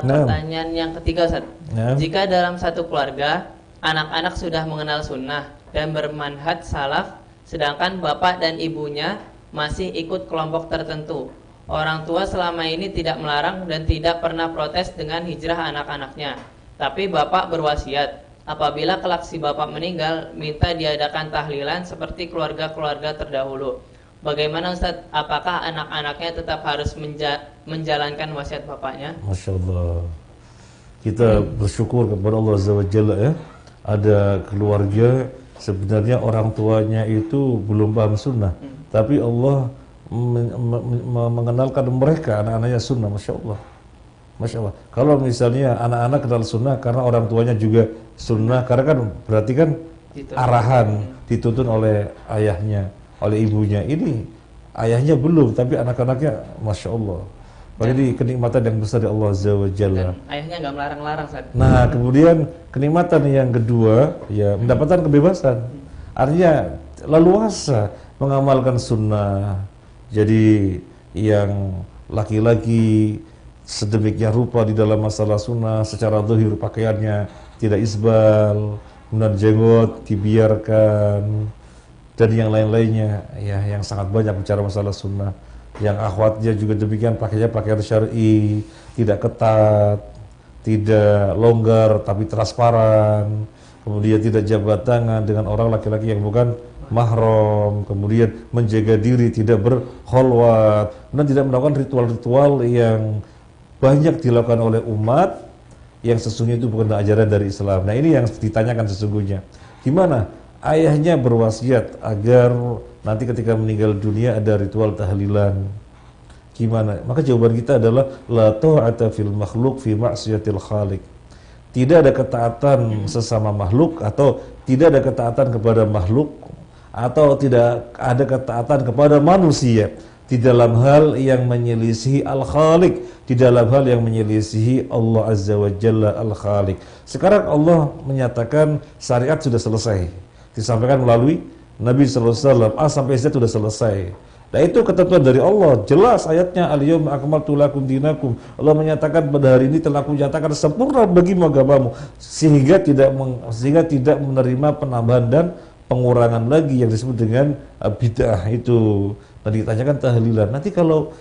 pertanyaan yang ketiga, Ustaz. Nah. Jika dalam satu keluarga anak-anak sudah mengenal sunnah dan bermanhaj salaf, sedangkan bapak dan ibunya masih ikut kelompok tertentu, orang tua selama ini tidak melarang dan tidak pernah protes dengan hijrah anak-anaknya. Tapi bapak berwasiat, apabila kelak si bapak meninggal, minta diadakan tahlilan seperti keluarga-keluarga terdahulu. Bagaimana Ustaz? Apakah anak-anaknya tetap harus menjalankan wasiat bapaknya? Masya Allah. Kita bersyukur kepada Allah Azza wa Jalla ya. Ada keluarga sebenarnya orang tuanya itu belum paham sunnah, tapi Allah mengenalkan mereka anak-anaknya sunnah. Masya Allah. Masya Allah. Kalau misalnya anak-anak kenal sunnah karena orang tuanya juga sunnah, karena kan berarti kan arahan dituntun oleh ayahnya, oleh ibunya. Ini ayahnya belum, tapi anak-anaknya Masya Allah. Jadi kenikmatan yang besar dari Allah Azza wa Jalla. Dan ayahnya nggak melarang-larang, Ustaz. Nah, kemudian kenikmatan yang kedua, ya mendapatkan kebebasan. Artinya leluasa mengamalkan sunnah. Jadi yang laki-laki sedemikian rupa di dalam masalah sunnah, secara zahir pakaiannya tidak isbal, kemudian jenggot dibiarkan, dan yang lain-lainnya, ya yang sangat banyak bicara masalah sunnah. Yang akhwatnya juga demikian, pakainya pakaian syar'i, tidak ketat, tidak longgar tapi transparan, kemudian tidak jabat tangan dengan orang laki-laki yang bukan mahram, kemudian menjaga diri, tidak berkholwat, dan tidak melakukan ritual-ritual yang banyak dilakukan oleh umat yang sesungguhnya itu bukan ajaran dari Islam. Nah, ini yang ditanyakan sesungguhnya. Gimana? Ayahnya berwasiat agar nanti ketika meninggal dunia ada ritual tahlilan. Gimana? Maka jawaban kita adalah la ta'ata fil makhluk fi ma'siyatil khaliq. Tidak ada ketaatan sesama makhluk, atau tidak ada ketaatan kepada makhluk, atau tidak ada ketaatan kepada manusia di dalam hal yang menyelisihi Al-Khaliq, di dalam hal yang menyelisihi Allah Azza wa Jalla Al-Khaliq. Sekarang Allah menyatakan syariat sudah selesai, disampaikan melalui Nabi sallallahu alaihi wasallam, A sampai Z sudah selesai. Nah, itu ketentuan dari Allah, jelas ayatnya, al-yauma akmaltu lakum dinakum. Allah menyatakan pada hari ini telah aku nyatakan sempurna bagimu agamamu, sehingga tidak menerima penambahan dan pengurangan lagi yang disebut dengan bid'ah itu. Tadi ditanyakan tahlilan. Nanti kalau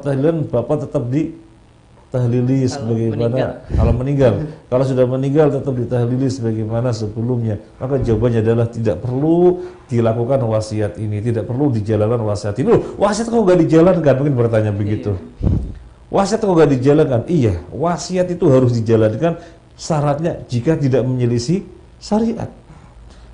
tahlilan Bapak tetap ditahlili sebagaimana kalau meninggal. Kalau sudah meninggal tetap ditahlili sebagaimana sebelumnya. Maka jawabannya adalah tidak perlu dilakukan wasiat ini, tidak perlu dijalankan wasiat ini. Loh, wasiat kok nggak dijalankan? Mungkin bertanya begitu. Wasiat kok nggak dijalankan? Iya, wasiat itu harus dijalankan, syaratnya jika tidak menyelisih syariat.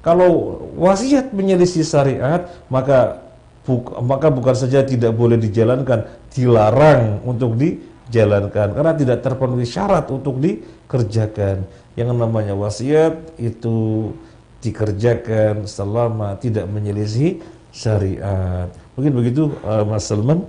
Kalau wasiat menyelisih syariat, maka bukan saja tidak boleh dijalankan, dilarang untuk dijalankan karena tidak terpenuhi syarat untuk dikerjakan. Yang namanya wasiat itu dikerjakan selama tidak menyelisih syariat. Mungkin begitu, Mas Salman.